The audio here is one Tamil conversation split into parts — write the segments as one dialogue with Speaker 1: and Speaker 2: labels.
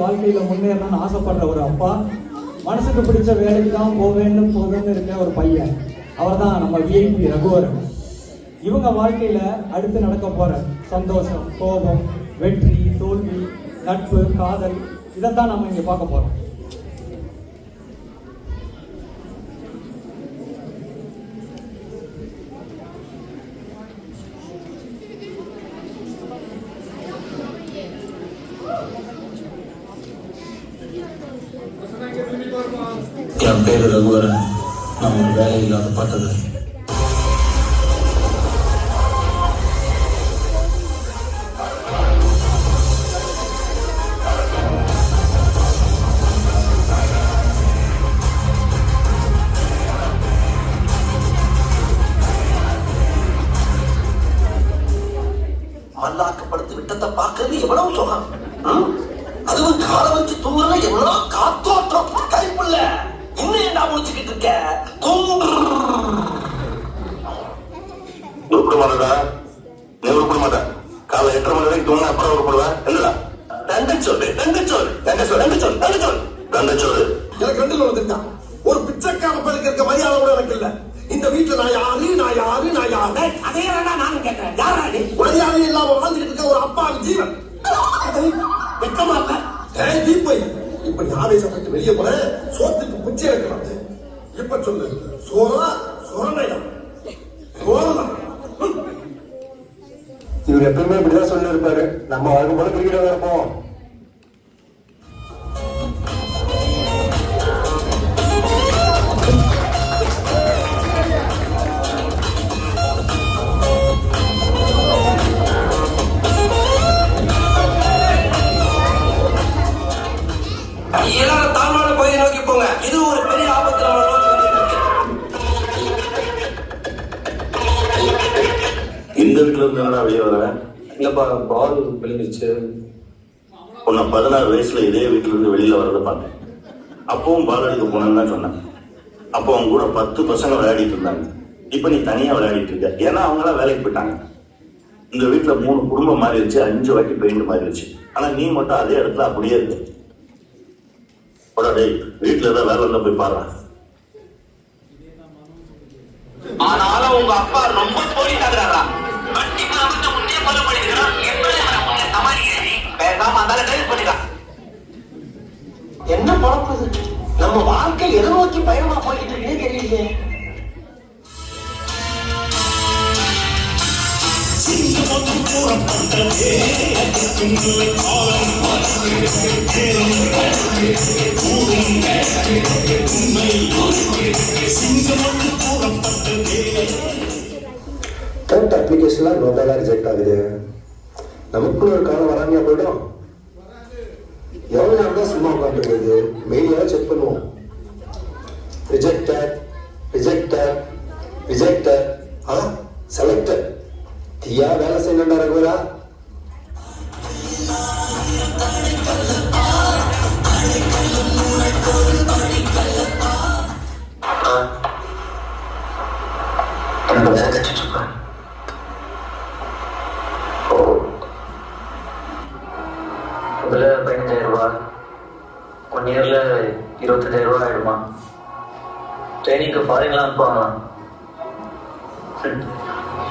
Speaker 1: வாழ்க்கையில முன்னேறணும்னு ஆசைப்படுற ஒரு அப்பா, மனசுக்கு பிடிச்ச வேலைக்கு தான் போவேன்னு இருக்க ஒரு பையன், அவர் தான் நம்ம விஐபி ரகுவரன். இவங்க வாழ்க்கையில அடுத்து நடக்க போற சந்தோஷம், கோபம், வெற்றி, தோல்வி, நட்பு, காதல், இதைத்தான் நம்ம இங்க பார்க்க போறோம்.
Speaker 2: என் பேரு ரகுவரன். நான் ஒரு வேலை இல்லாத பார்த்தது.
Speaker 3: மல்லாக்கப்படுத்தி விட்டத்தை பார்க்கறது எவ்வளவு சுகம். அதுவும் கால வச்சு தூங்குறத எவ்வளவு காத்தோட்டம். கைப்புள்ள இன்னும் என்ன முடிச்சுக்கிட்டு இருக்க? உருப்பிட மாட்டா, நீ உருப்பிட மாட்ட. காலை 8:30 மணி வரைக்கும் தூங்க, அப்புறம் உருப்பிடுவேன். என்னடா தண்டச்சோறு எனக்கு ரெண்டுல வந்துருக்கான். ஒரு பிச்சைக்கார பையனுக்கு இருக்க மரியாதை கூட எனக்கு இல்ல. இந்த வீட்டுல நான் யாரு அதே நானும் கேட்கிறேன். யாரா நீ? மரியாதை இல்லாம வாழ்ந்துட்டு இருக்க ஒரு அப்பாவின் ஜீவன். வெக்கமா இல்ல? இப்ப ஆவேசப்பட்டு வெளியே போற சோத்துக்கு பிச்சை வைக்கலாம். இப்ப சொல்லு, சோறா சொரணையா?
Speaker 4: இவர் எப்பவுமே இப்படிதான் சொல்லி இருப்பாரு. நம்ம வாழ்க்கை போல கிரிக்கெட் இருப்போம்.
Speaker 3: எல்லாரும் தாழ்வான பகுதியை நோக்கி போங்க. இது ஒரு பெரிய ஆபத்து. இந்த வீட்டுல இருந்து என்ன வெளியே வர?
Speaker 2: இல்லப்பா, பால் விழுந்துச்சு.
Speaker 3: உன்னை 16 வயசுல இதே வீட்டுல இருந்து வெளியில வர்றத பார்த்தேன். அப்பவும் பால் அடிக்க போனேன்னு தான் சொன்னேன். அப்போ அவங்க கூட 10 பசங்க விளையாடிட்டு இருந்தாங்க. இப்ப நீ தனியா விளையாடிட்டு இருக்க. ஏன்னா அவங்களாம் வேலைக்கு போயிட்டாங்க. இந்த வீட்டுல 3 குடும்பம் மாறிடுச்சு, 5 வாட்டி பெயிண்ட் மாறிடுச்சு. ஆனா நீ மட்டும் அதே இடத்துல அப்படியே இருக்கு. வீட்டுல ஏதாவது வேலை இருந்தா போய் பாரு. ஆனாலும் உங்க அப்பா ரொம்ப போலிட்டாங்க. என்ன பழப்பது? நம்ம வாழ்க்கை எதை நோக்கி பயணமா போயிட்டு இருக்கே தெரியலையே.
Speaker 4: கரெக்ட் அப்ளிகேஷன்லாம் நோபெல்லாம் ரிஜெக்ட் ஆகுது. நமக்குன்னு ஒரு காலம் வராமையா போயிடும். எவ்வளவு நேரம் தான் சும்மா உட்காந்துருக்குது? மெயிலாக செக் பண்ணுவோம். Rejected rejected rejected. செலக்டட். தீயா வேலை செய்யணும்டா ரகுவரா.
Speaker 2: முதல்ல 15,000 ரூபாய், 1 இயர்ல 25,000 ரூபாய் ஆயிடுமா? ட்ரைனிங்க்கு ஃபாரின்லாம் அனுப்புவாங்களா?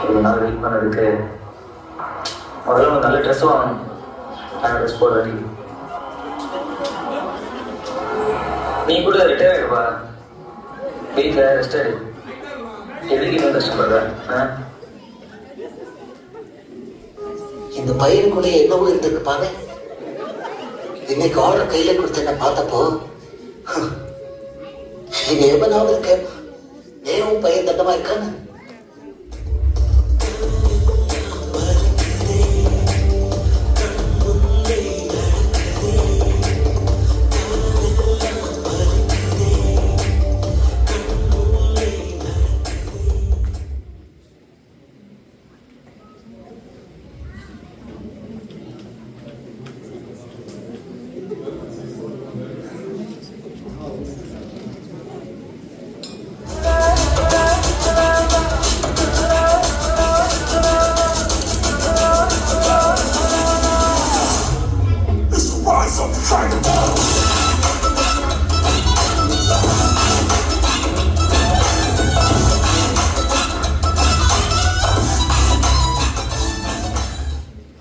Speaker 2: ஒரு நாள் வெயிட் பண்ணதுக்கு முதல்ல ஒரு நல்ல ட்ரெஸ் வாங்கணும். நான் ட்ரெஸ் போடுறேன். நீ கூட ரிட்டையர் ஆயிடுவா. வீட்டில் ரெஸ்ட் ஆயிடு. எதுக்கு இன்னும் கஷ்டப்படுற?
Speaker 3: இந்த பையனுக்குள்ளே என்னவோ இருந்திருக்கு பாரு. இன்னைக்கு ஆர்டர் கையில கொடுத்த பார்த்தப்போ நீங்க எவனாவது கேட்பா, ஏன் பையன் தண்டமா இருக்கான்னு.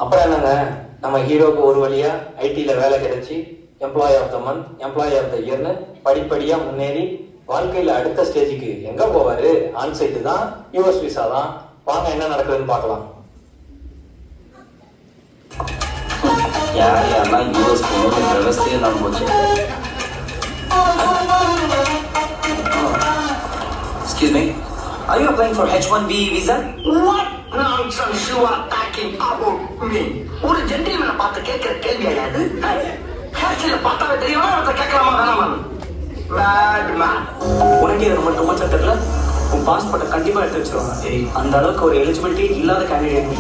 Speaker 2: அப்புறம் என்னங்க, நம்ம ஹீரோக்கு ஒரு வழியா ஐடில வேலை கிடைச்சி employee of the month, employee of the இயர்னு படிப்படியா முன்னேறி வாழ்க்கையில அடுத்த ஸ்டேஜுக்கு எங்க போவாரு? ஆன்சைட்டு தான், யூஎஸ் விசா தான். வாங்க என்ன நடக்குதுன்னு பார்க்கலாம்.
Speaker 5: யாரெல்லாம் யூஎஸ் போகணும் விவசாயே நான் போச்சு. Excuse me, are you applying for H1B visa?
Speaker 3: What nonsense you are talking about me? ஒரு ஜென்டில்மேனை பார்த்து கேட்கிற கேள்வி ஆயாது. ஹேர்ஸ்டைல பார்த்தாவே தெரியுமா அவர்கிட்ட கேட்கலாமா வேணாமா? Bad man.
Speaker 5: உனக்கு இது ரொம்ப டூ மச் தெரியல. உன் பாஸ்போர்ட்டை கண்டிப்பா எடுத்து வச்சிருவாங்க. அந்த அளவுக்கு ஒரு எலிஜிபிலிட்டி இல்லாத கேண்டிடேட் நீ.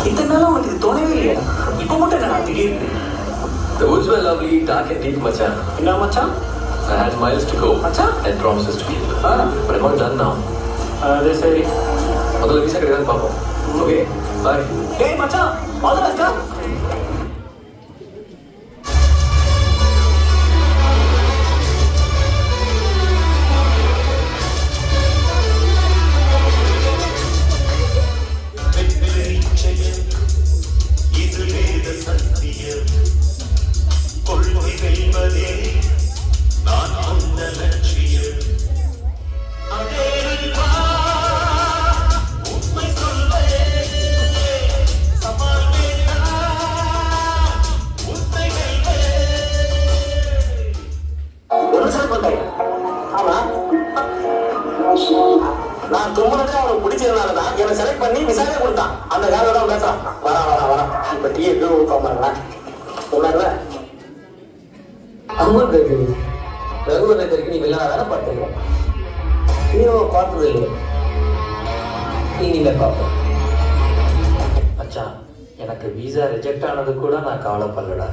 Speaker 5: இத்தனை நாளா உனக்கு இது தோணவே இல்லையா? இப்போ மட்டும் என்ன திடீர்னு?
Speaker 6: The woods were lovely, dark and deep, Macha.
Speaker 5: என்ன மச்சான்?
Speaker 6: I had miles to go
Speaker 5: Macha?
Speaker 6: and promises to keep. But I'm all done now.
Speaker 5: அது சரி.
Speaker 6: முதல்ல விசா கிடையாது பார்ப்போம். Okay, bye.
Speaker 5: டேய் மச்சான், ஆல் தி பெஸ்ட்.
Speaker 2: நான் தும்முனதே அவனுக்கு பிடிச்சதுனாலதான் என்னை செலக்ட் பண்ணி விசாரணை கொடுத்தான். அந்த காலம் தான் பேசுறான். வரா இப்ப டீ எப்படி ஊக்காமல சொன்னார்ல. அம்மா தெரியுது ரகுவரனை தெரிவிக்க நீ வில்லா தானே பார்த்தீங்க. ஹீரோவை பார்த்தது இல்லை, நீங்க பார்ப்போம். மச்சான், எனக்கு விசா ரிஜெக்ட் ஆனது கூட நான் கவலைப்படலடா.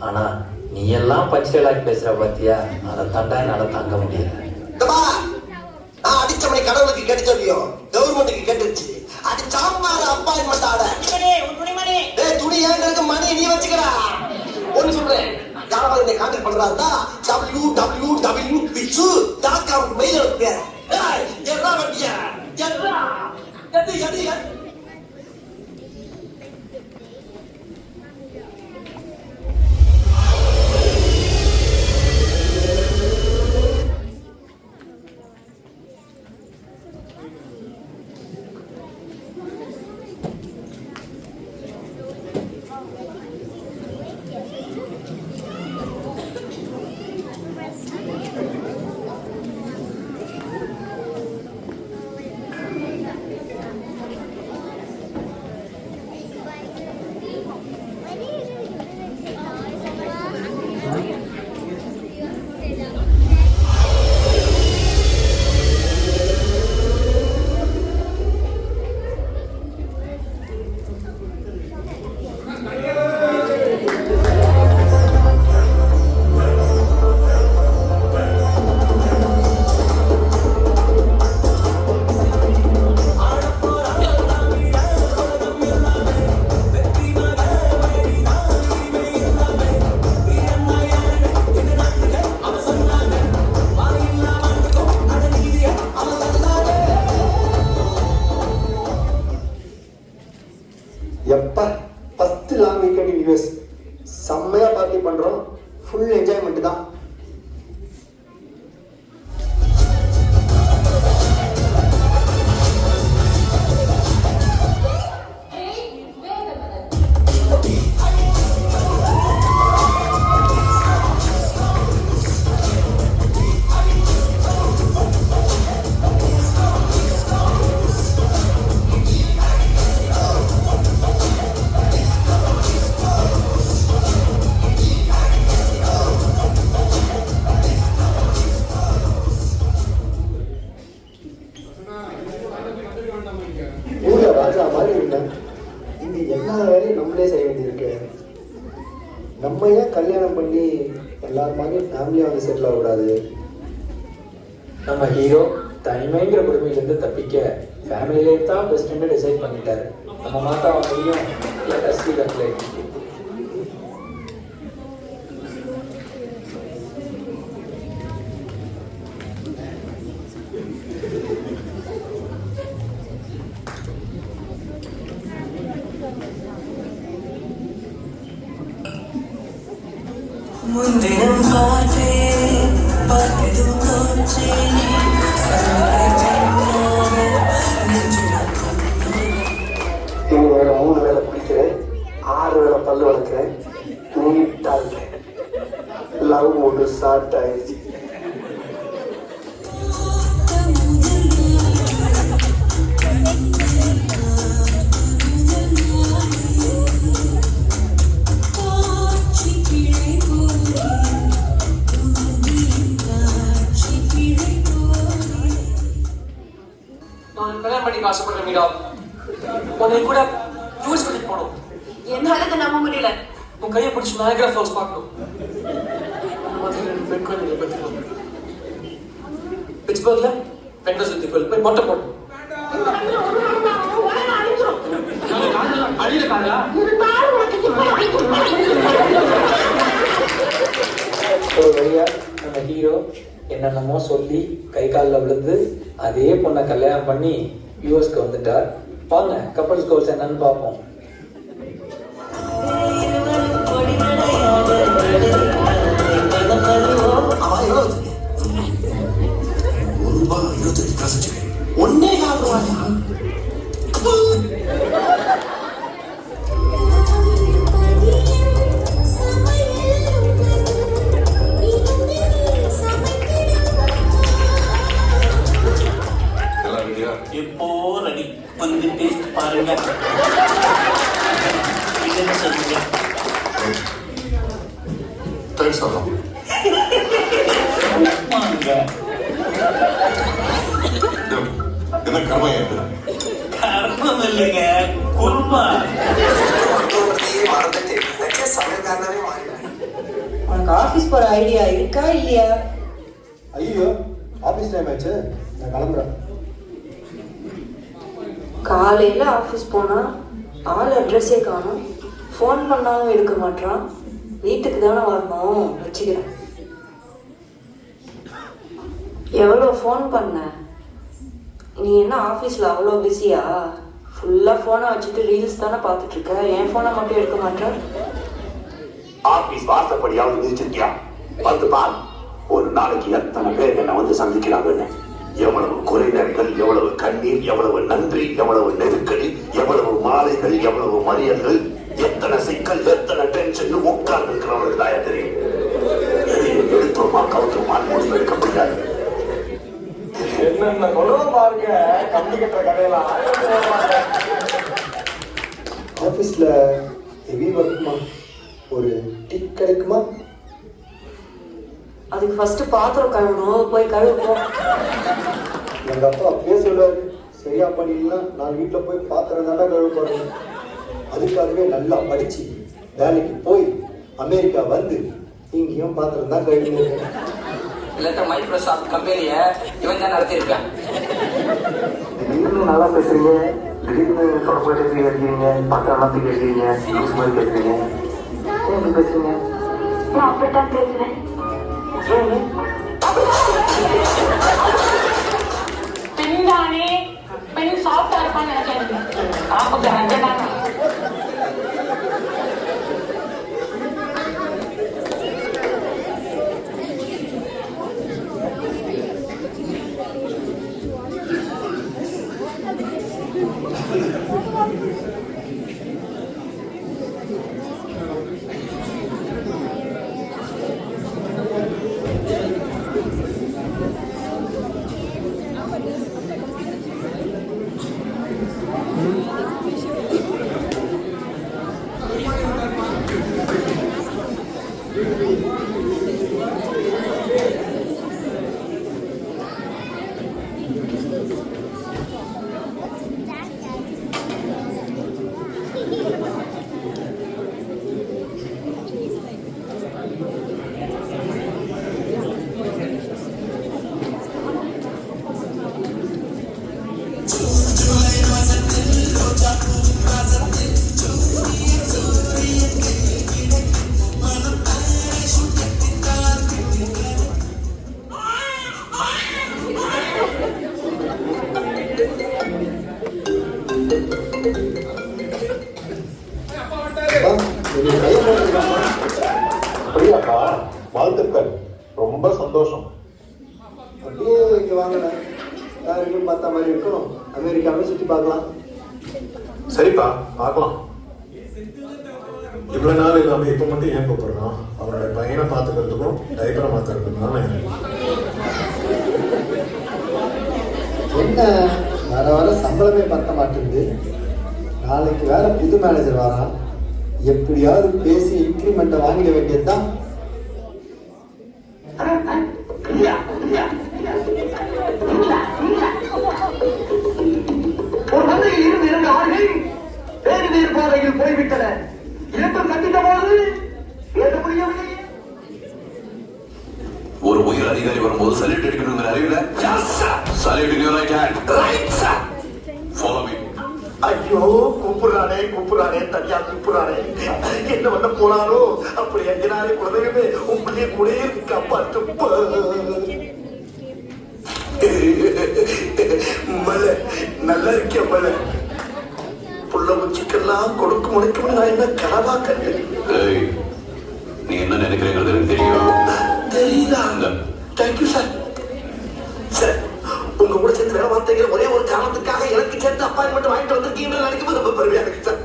Speaker 2: ஆனா நீ எல்லாம் பஞ்ச்டைலாக்கி பேசுற பாத்தியா, அதை தண்டா என்னால தாங்க முடியல.
Speaker 3: நான் அடிச்சவனை கடவுளுக்கு கிடைச்சதையோ கவர்மெண்ட்டுக்கு கேட்டுருச்சு. அடிச்சாமார அப்பாயின்மெண்ட் ஆட துணி ஏங்க மணி நீ வச்சுக்கடா. ஒன்னு சொல்றேன், யாராவது என்னை கான்டாக்ட் பண்றாருன்னா www.com மெயில் அனுப்புங்க. என்ன வண்டியா எது
Speaker 4: எப்பா first long weekend in US செம்மையா பார்ட்டி பண்றோம். ஃபுல் என்ஜாய்மெண்ட் தான். ஊர்ல ராஜா மாதிரி இருந்தேன். இங்க எல்லா வேலையும் நம்மளே செய்ய வேண்டியிருக்கு. நம்ம ஏன் கல்யாணம் பண்ணி எல்லார் மாதிரியும் ஃபேமிலியா வந்து செட்டில் ஆகக்கூடாது?
Speaker 1: நம்ம ஹீரோ தனிமைங்கிற கொடுமையிலிருந்து தப்பிக்க ஃபேமிலியிலே தான் பெஸ்ட்ன்னு டிசைட் பண்ணிட்டாரு. நம்ம மாதா அவனையும் கஸ்தி கட்டளை
Speaker 7: முன்தினம் பார்த்தேன் பார்த்ததும் தோற்றேனே
Speaker 4: இனி வேற 3 வேளை குளிக்கிறேன், 6 வேளை பல்லு வளர்க்கிறேன், நீட்டா இருக்கேன். லவ் ஒன்று ஸ்டார்ட் ஆயிடுச்சு.
Speaker 6: நான் கல்யாணம் பண்ணிக்க ஆசைப்படுறேன் மீரா. உன்னை கூட யூஎஸ் கூட்டிட்டு போகணும்.
Speaker 8: என்னால இதை நம்ப முடியல.
Speaker 6: உன் கையை பிடிச்சி நயகரா ஃபால்ஸ் பார்க்கணும். அந்த மாதிரி 2 பெண் குழந்தைகளை பெற்றுக்கணும். பிட்ஸ்பர்க்ல பெண்கள் சுத்தி கோயில் போய் மொட்டை போடணும். அழியில காதலா
Speaker 2: ஒரு வழியா நம்ம ஹீரோ என்னென்னமோ சொல்லி கை காலில் விழுந்து அதே பொண்ணை கல்யாணம் பண்ணி யூஎஸ்க்கு வந்துட்டார். வாங்க கப்பல்ஸ் கோர்ஸ் என்னன்னு பார்ப்போம்.
Speaker 3: ஒன்னே கால் ரூபாயா?
Speaker 5: எப்போ ரெடி வந்து டேஸ்ட் பாருங்க. இதுன்னு சொல்லுங்க. உப்புமாங்க.
Speaker 3: என்ன கர்மையா?
Speaker 5: கர்மம் இல்லைங்க, குருமா.
Speaker 8: உனக்கு ஆபீஸ் போற ஐடியா இருக்கா இல்லையா?
Speaker 4: ஐயோ, ஆஃபீஸ் டைம் ஆச்சு, நான் கிளம்புறேன்.
Speaker 8: காலையில ஆபீஸ் போனா ஆள் அட்ரஸே காணும், ஃபோன் பண்ணாலும் எடுக்க மாட்டான். வீட்டுக்கு தானே வரணும், வச்சுக்கிறேன். எவ்வளோ ஃபோன் பண்ண? நீ என்ன ஆஃபீஸில் அவ்வளோ பிஸியா? ஃபுல்லாக ஃபோனை வச்சுட்டு ரீல்ஸ் தானே பார்த்துட்டு இருக்க. என் ஃபோனை மட்டும் எடுக்க மாட்டேன்.
Speaker 3: ஆபீஸ் வாசப்படியாவது மிதிச்சிருக்கியா? வந்து பார், ஒரு நாளைக்கு எத்தனை பேர் என்ன வந்து சந்திக்கிறாங்கன்னு. எவ்வளவு குறைநர்கள், எவ்வளவு கண்ணீர், எவ்வளவு நன்றி, எவ்வளவு நெருக்கடி, எவ்வளவு மாலைகள், எவ்வளவு மறியல்கள், எத்தனை சிக்கல், எத்தனை டென்ஷன் உட்கார்ந்து இருக்கிறவங்களுக்கு தான் தெரியும். எடுத்தோமா கவுத்தோமா முடிவு எடுக்க முடியாது.
Speaker 4: என்னென்ன கொள்ளும் பாருங்க, கம்பி கட்டுற கதையெல்லாம். ஆஃபீஸில் ஹெவி ஒர்க்குமா, ஒரு டிக் கிடைக்குமா?
Speaker 8: அதுக்கு ஃபர்ஸ்ட் பாத்திரம் கழுவணும், போய் கழுவுவோம்.
Speaker 4: எங்கள் அப்பா அப்பயே சொல்லுவார், சரியா பண்ணிடலாம், நான் வீட்டில் போய் பாத்திரம் தாண்டா கழுவ போகிறேன். அதுக்காகவே நல்லா படித்து வேலைக்கு போய் அமெரிக்கா வந்து இங்கேயும் பாத்திரம் தான் கழுவினேன்.
Speaker 2: இல்லாட்ட மைக்ரோசாஃப்ட் கம்பெனியை இவன் தான் நடத்தியிருக்கான்.
Speaker 4: திடீர்னு நல்லா பேசுறீங்க, திடீர்னு தொடர்பு எடுக்கிறீங்க, பாத்திரம்லாம் தூக்கி எடுக்கிறீங்க, லூஸ் மாதிரி பேசுறீங்க. ஏன் இப்படி பேசுறீங்க?
Speaker 8: நான் அப்படித்தான் பேசுறேன்.
Speaker 9: பெண் தானே, பெண் சாஃப்டா இருப்பான்னு நினைச்சேன். கொஞ்சம் அங்கதானே.
Speaker 4: அப்படியாப்பா, வாழ்த்துக்கள், ரொம்ப சந்தோஷம். அப்படியே இங்க வாங்கினேன், யாருக்கும் பார்த்த மாதிரி இருக்கும், அமெரிக்காவே சுற்றி பார்க்கலாம்.
Speaker 10: சரிப்பா, பார்க்கலாம். இவ்வளவு நாள் இல்லாம இப்ப மட்டும் ஏன் கூப்பிடுறோம்? அவனோட பையனை பார்த்துக்கிறதுக்கும் டைப்பரை மாத்துறதுக்கும் தானே.
Speaker 4: என்ன வர வர சம்பளமே பத்த மாட்டேங்குது. நாளைக்கு வேற புது மேனேஜர் வரான், எப்படியாவது பேசி இன்க்ரிமெண்ட்டை வாங்கிட வேண்டியதுதான்.
Speaker 3: ஒரு மந்தையில் இருந்து 2 ஆள்கள் வேறு வேறு பாதையில் போய்விட்டன. இரண்டும் சந்தித்த போது பேச முடியவில்லை.
Speaker 11: ஒரு உயர் அதிகாரி வரும்போது சல்யூட் அடிக்கணுங்கிற அறிவுல ஃபாலோ மீ.
Speaker 3: ஐயோ, கூப்பிடுறானே கூப்பிடுறானே, தனியா கூப்பிடுறானே. என்ன பண்ண போனாரோ அப்படி எங்கனாலே குழந்தையுமே உங்களே கூட காப்பாற்று. மலை நல்லா இருக்கிய மலை புள்ள முச்சிக்கெல்லாம் கொடுக்க முடிக்கும். நான் என்ன கனவா கண்டேன்.
Speaker 11: நீ என்ன நினைக்கிறீங்கிறது எனக்கு தெரியும்.
Speaker 3: தெரியுதா? Thank you sir. சார், உங்க கூட சேர்ந்து வேலை பார்த்தீங்க ஒரே ஒரு காரணத்துக்காக எனக்கு சேர்த்து அப்பாயின்மெண்ட் வாங்கிட்டு வந்திருக்கீங்கன்னு நினைக்கும் ரொம்ப பெருமையா இருக்கு சார்.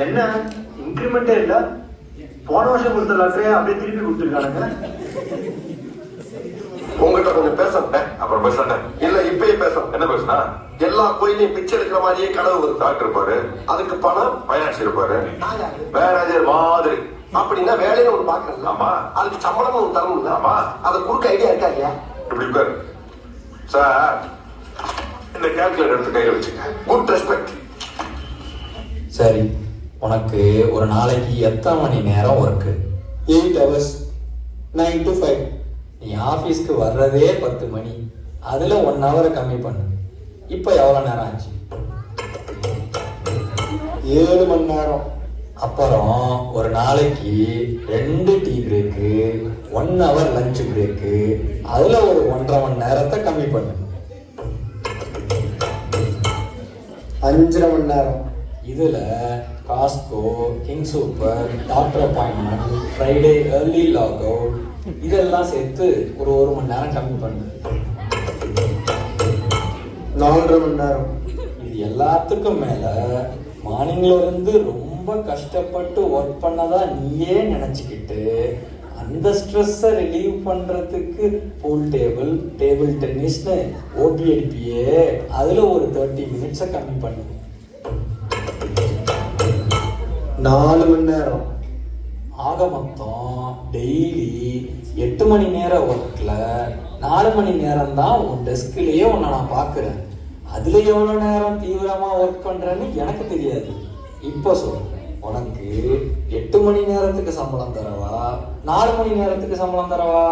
Speaker 4: என்ன இன்க்ரிமெண்டே இல்ல? போன வருஷம் கொடுத்த லெட்டரே அப்படியே திருப்பி கொடுத்துருக்கானுங்க.
Speaker 3: உங்ககிட்ட கொஞ்சம் பேசட்டேன்.
Speaker 11: அப்புறம் பேசுறேன்.
Speaker 3: இல்ல இப்பயே பேசணும்.
Speaker 11: என்ன பேசுனா?
Speaker 3: எல்லா கோயிலையும் பிச்சை எடுக்கிற மாதிரியே கனவு வரும்.
Speaker 11: டாக்டர் இருப்பாரு,
Speaker 3: அதுக்கு பணம்
Speaker 11: பைனான்ஸ் இருப்பாரு,
Speaker 3: நான் யாரு?
Speaker 11: மேனேஜர் மாதிரி.
Speaker 3: அப்படின்னா வேலைன்னு ஒண்ணு பாக்குறேன்.
Speaker 11: ஆமா.
Speaker 3: அதுக்கு சம்பளமும் ஒண்ணு தரணும்.
Speaker 11: ஆமா.
Speaker 3: அதை கொடுக்க ஐடியா இருக்கா இல்லையா?
Speaker 11: இப்படி பேர் சார், இந்த கால்குலேட்டர் எடுத்து கையில வச்சுங்க.
Speaker 3: Good respect.
Speaker 1: சரி, உனக்கு ஒரு நாளைக்கு எத்தனை மணி நேரம் ஒர்க்கு?
Speaker 4: 8 hours, 9 to 5.
Speaker 1: நீ ஆஃபீஸ்க்கு வர்றதே 10 மணி, அதில் 1 hour கம்மி பண்ணு. இப்போ எவ்வளோ நேரம் ஆச்சு?
Speaker 4: 7 மணி நேரம்.
Speaker 1: அப்புறம் ஒரு நாளைக்கு 2 tea break, 1 hour lunch brake, அதில் ஒரு 1.5 மணி நேரத்தை கம்மி பண்ணு.
Speaker 4: 5.5 மணி நேரம்.
Speaker 1: இதில் Costco, King Soopers, doctor appointment, Friday early log out இதெல்லாம் சேர்த்து ஒரு 1 மணி நேரம் கம்மி பண்ணு.
Speaker 4: 4.5 மணி நேரம்.
Speaker 1: இது எல்லாத்துக்கும் மேலே மார்னிங்ல இருந்து ரொம்ப கஷ்டப்பட்டு ஒர்க் பண்ணதா நீயே நினச்சிக்கிட்டு அந்த ஸ்ட்ரெஸ்ஸை ரிலீவ் பண்ணுறதுக்கு பூல் டேபிள், டேபிள் டென்னிஸ்னு ஓபி அடிப்பியே, அதில் ஒரு 30 மினிட்ஸை கம்மி பண்ணு.
Speaker 4: 4 மணி நேரம்.
Speaker 1: ஆக மொத்தம் டெய்லி 8 மணி நேரம் ஒர்க்கில் 4 மணி நேரம் தான் உன் டெஸ்க்லேயே உன்னை நான் பார்க்குறேன். அதில் எவ்வளோ நேரம் தீவிரமாக ஒர்க் பண்ணுறேன்னு எனக்கு தெரியாது. இப்போ சொல், உனக்கு 8 மணி நேரத்துக்கு சம்பளம் தரவா, 4 மணி நேரத்துக்கு சம்பளம் தரவா?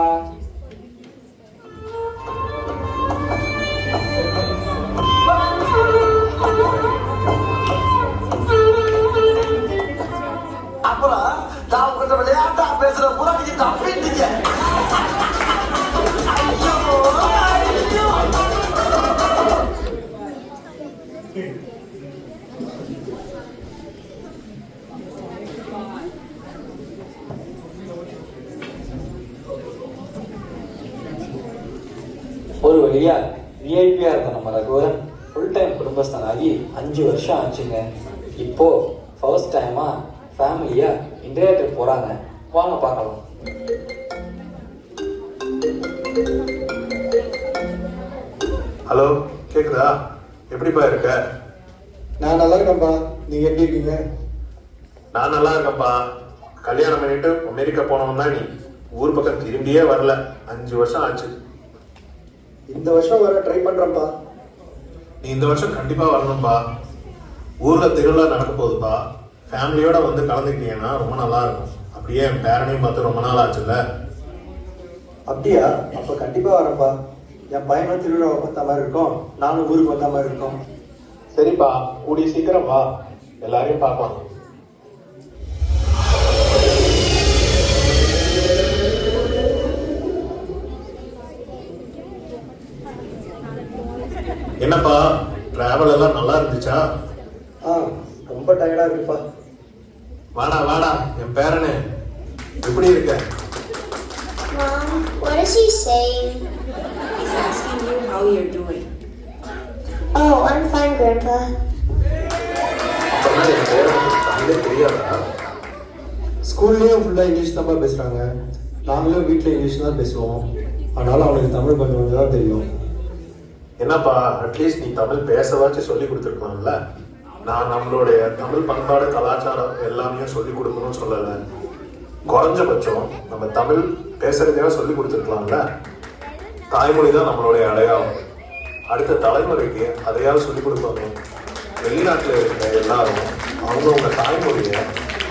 Speaker 3: அப்புறம் நான் உங்கள்கிட்ட விளையாட்டா பேசுற புறாடிக்கு தப்பிட்டீங்க.
Speaker 1: ஒரு வழியா விஐபியா இருந்த நம்ம ரகுவரன் ஃபுல் டைம் குடும்பஸ்தனாகி 5 வருஷம் ஆச்சுங்க. இப்போ ஃபர்ஸ்ட் டைமா ஃபேமிலியா இந்தியா ட்ரிப் போறாங்க. வாங்க பார்க்கலாம்.
Speaker 10: ஹலோ, கேக்குதா? எப்படிப்பா இருக்க?
Speaker 4: நான் நல்லா இருக்கேன்ப்பா, நீங்க எப்படி இருக்கீங்க?
Speaker 10: நான் நல்லா இருக்கேன்ப்பா. கல்யாணம் பண்ணிட்டு அமெரிக்கா போனவன் தான் நீ. ஊர் பக்கம் திரும்பியே வரல. 5 வருஷம் ஆச்சு.
Speaker 4: இந்த வருஷம் வர ட்ரை பண்றேன்ப்பா.
Speaker 10: நீ இந்த வருஷம் கண்டிப்பா வரணும்பா. ஊர்ல திருவிழா நடக்க போகுதுப்பா. ஃபேமிலியோட வந்து கலந்துக்கிட்டீங்கன்னா ரொம்ப நல்லா இருக்கும். அப்படியே என் பேரனையும் பார்த்து ரொம்ப நாள் ஆச்சுல்ல.
Speaker 4: அப்படியா? அப்ப கண்டிப்பா வரேன்ப்பா. என் பையனும் திருவிழாவை பார்த்த மாதிரி இருக்கும், நானும் ஊருக்கு வந்த மாதிரி இருக்கும்.
Speaker 10: சரிப்பா, கூடிய சீக்கிரம் வா, எல்லாரையும் பார்க்கலாம். என்னப்பா டிராவல் எல்லாம் நல்லா இருந்துச்சா?
Speaker 4: ரொம்ப டயர்டா இருக்குப்பா.
Speaker 10: வாடா வாடா என் பேரனே, எப்படி இருக்க?
Speaker 12: Mom, what is he saying?
Speaker 8: He's asking you how you're doing.
Speaker 12: Oh, I'm fine, Grandpa.
Speaker 10: அப்பனா என் பேரனுக்கு தமிழே தெரியாதா?
Speaker 4: ஸ்கூல்லேயும் ஃபுல்லாக இங்கிலீஷ் தான் பேசுகிறாங்க. நாங்களும் வீட்டில் இங்கிலீஷ் தான் பேசுவோம். அதனால அவனுக்கு தமிழ் கொஞ்சம் கொஞ்சம் தான் தெரியும்.
Speaker 10: என்னப்பா அட்லீஸ்ட் நீ தமிழ் பேசவாச்சும் சொல்லி கொடுத்துருக்கலாம்ல. நான் நம்மளுடைய தமிழ் பண்பாடு கலாச்சாரம் எல்லாமே சொல்லி கொடுக்கணும்னு சொல்லலை. குறைஞ்சபட்சம் நம்ம தமிழ் பேசுறதையா சொல்லி கொடுத்துருக்கலாம்ல. தாய்மொழி தான் நம்மளுடைய அடையாளம். அடுத்த தலைமுறைக்கு அதையாவது சொல்லி கொடுப்பாங்க. வெளிநாட்டில் இருக்கிற எல்லாரும் அவங்கவுங்க தாய்மொழியை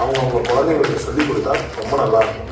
Speaker 10: அவங்கவுங்க குழந்தைங்களுக்கு சொல்லி கொடுத்தா ரொம்ப நல்லா இருக்கும்.